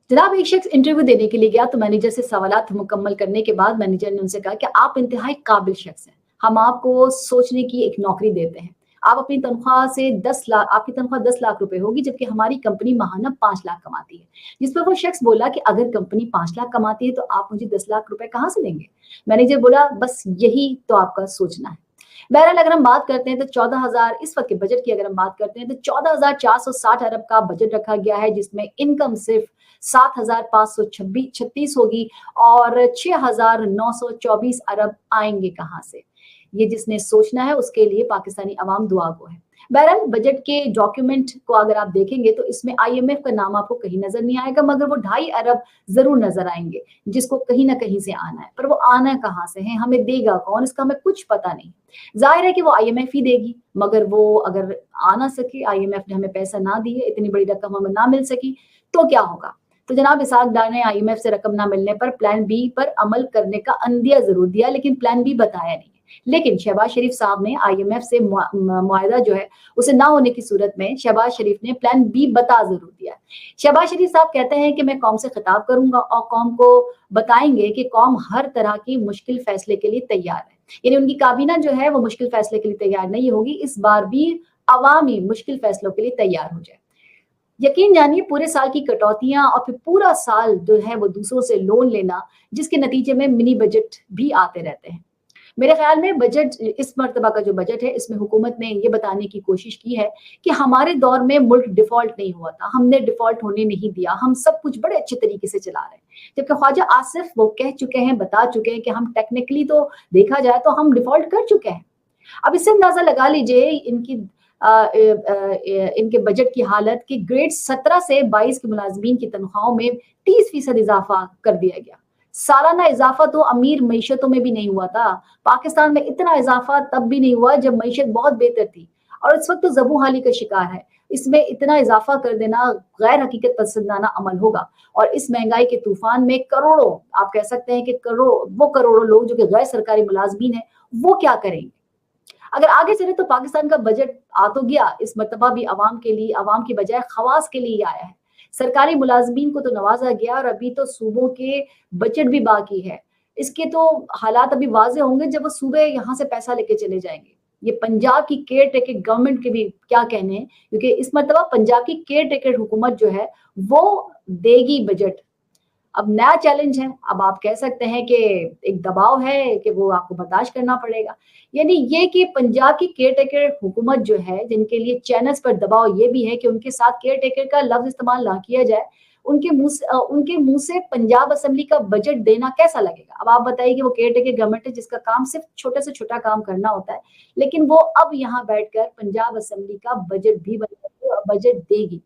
जनाब एक शख्स इंटरव्यू देने के लिए गया तो मैनेजर से सवालात मुकम्मल करने के बाद मैनेजर ने उनसे कहा कि आप इंतहाई काबिल शख्स हैं। हम आपको सोचने की एक नौकरी देते हैं। आप अपनी तनख्वाह से 10 लाख आपकी तनख्वाह 10 लाख रुपए होगी जबकि हमारी कंपनी माहाना 5 लाख कमाती है। जिस पर वो शख्स बोला कि अगर कंपनी 5 लाख कमाती है तो आप मुझे 10 लाख रुपए कहाँ से देंगे? मैनेजर बोला बस यही तो आपका सोचना है। बहरहाल अगर हम बात करते हैं तो 14,000 इस वक्त के बजट की अगर हम बात करते हैं तो 14,460 अरब का बजट रखा गया है जिसमें इनकम सिर्फ 7,536 होगी और 6,924 अरब आएंगे कहाँ से? ये जिसने सोचना है उसके लिए पाकिस्तानी अवाम दुआ को है। बहरहाल बजट के डॉक्यूमेंट को अगर आप देखेंगे तो इसमें आईएमएफ का नाम आपको कहीं नजर नहीं आएगा मगर वो 2.5 अरब जरूर नजर आएंगे जिसको कहीं ना कहीं से आना है, पर वो आना कहाँ से है, हमें देगा कौन, इसका हमें कुछ पता नहीं। जाहिर है कि वो आईएमएफ ही देगी, मगर वो अगर आ ना सके, आईएमएफ ने हमें पैसा ना दिए, इतनी बड़ी रकम हमें ना मिल सकी तो क्या होगा? तो जनाब इसहाक डार ने आईएमएफ से रकम ना मिलने पर प्लान बी पर अमल करने का अंदिया जरूर दिया लेकिन प्लान बी बताया नहीं। लेकिन शहबाज शरीफ साहब ने आईएमएफ से मुआहदा जो है उसे ना होने की सूरत में शहबाज शरीफ ने प्लान बी बता जरूर दिया। शहबाज शरीफ साहब कहते हैं कि मैं कौम से खिताब करूंगा और कौम को बताएंगे कि कौम हर तरह की मुश्किल फैसले के लिए तैयार है। यानी उनकी काबीना जो है वो मुश्किल फैसले के लिए तैयार नहीं होगी, इस बार भी अवामी मुश्किल फैसलों के लिए तैयार हो जाए। यकीन जानिए पूरे साल की कटौतियां और फिर पूरा साल जो है वो दूसरों से लोन लेना जिसके नतीजे में मिनी बजट भी आते रहते हैं। मेरे ख्याल में बजट इस मर्तबा का जो बजट है इसमें हुकूमत ने ये बताने की कोशिश की है कि हमारे दौर में मुल्क डिफॉल्ट नहीं हुआ था, हमने डिफॉल्ट होने नहीं दिया, हम सब कुछ बड़े अच्छे तरीके से चला रहे हैं। जबकि ख्वाजा आसिफ वो कह चुके हैं, बता चुके हैं कि हम टेक्निकली तो देखा जाए तो हम डिफॉल्ट कर चुके हैं। अब इससे अंदाजा लगा लीजिए इनके बजट की हालत कि ग्रेड 17 से 22 के मुलाजमीन की तनख्वाहों में 30% इजाफा कर दिया गया। सालाना इजाफा तो अमीर मईशतों में भी नहीं हुआ था। पाकिस्तान में इतना इजाफा तब भी नहीं हुआ जब मईशत बहुत बेहतर थी और इस वक्त तो ज़बू हाली का शिकार है। इसमें इतना इजाफा कर देना गैर हकीकत पसंदाना अमल होगा और इस महंगाई के तूफान में करोड़ों, आप कह सकते हैं कि करोड़ों लोग जो कि गैर सरकारी मुलाजमीन हैं वो क्या करेंगे? अगर आगे चले तो पाकिस्तान का बजट आ तो गया, इस मर्तबा भी अवाम के लिए, अवाम की बजाय खवास के लिए आया है। सरकारी मुलाजमीन को तो नवाजा गया और अभी तो सूबों के बजट भी बाकी है। इसके तो हालात अभी वाजे होंगे जब वो सूबे यहाँ से पैसा लेके चले जाएंगे। ये पंजाब की केयर टेकर गवर्नमेंट के भी क्या कहने हैं, क्योंकि इस मर्तबा पंजाब की केयर टेकर हुकूमत जो है वो देगी बजट। अब नया चैलेंज है, अब आप कह सकते हैं कि एक दबाव है कि वो आपको बर्दाश्त करना पड़ेगा। यानी ये कि पंजाब की केयरटेकर हुकूमत जो है, जिनके लिए चैनल्स पर दबाव ये भी है कि उनके साथ केयरटेकर का लफ्ज़ इस्तेमाल ना किया जाए, उनके मुँह से पंजाब असेंबली का बजट देना कैसा लगेगा? अब आप बताइए कि वो केयरटेकर गवर्नमेंट है जिसका काम सिर्फ छोटे से छोटा काम करना होता है, लेकिन वो अब यहाँ बैठकर पंजाब असेंबली का बजट भी बनाएगी और बजट देगी।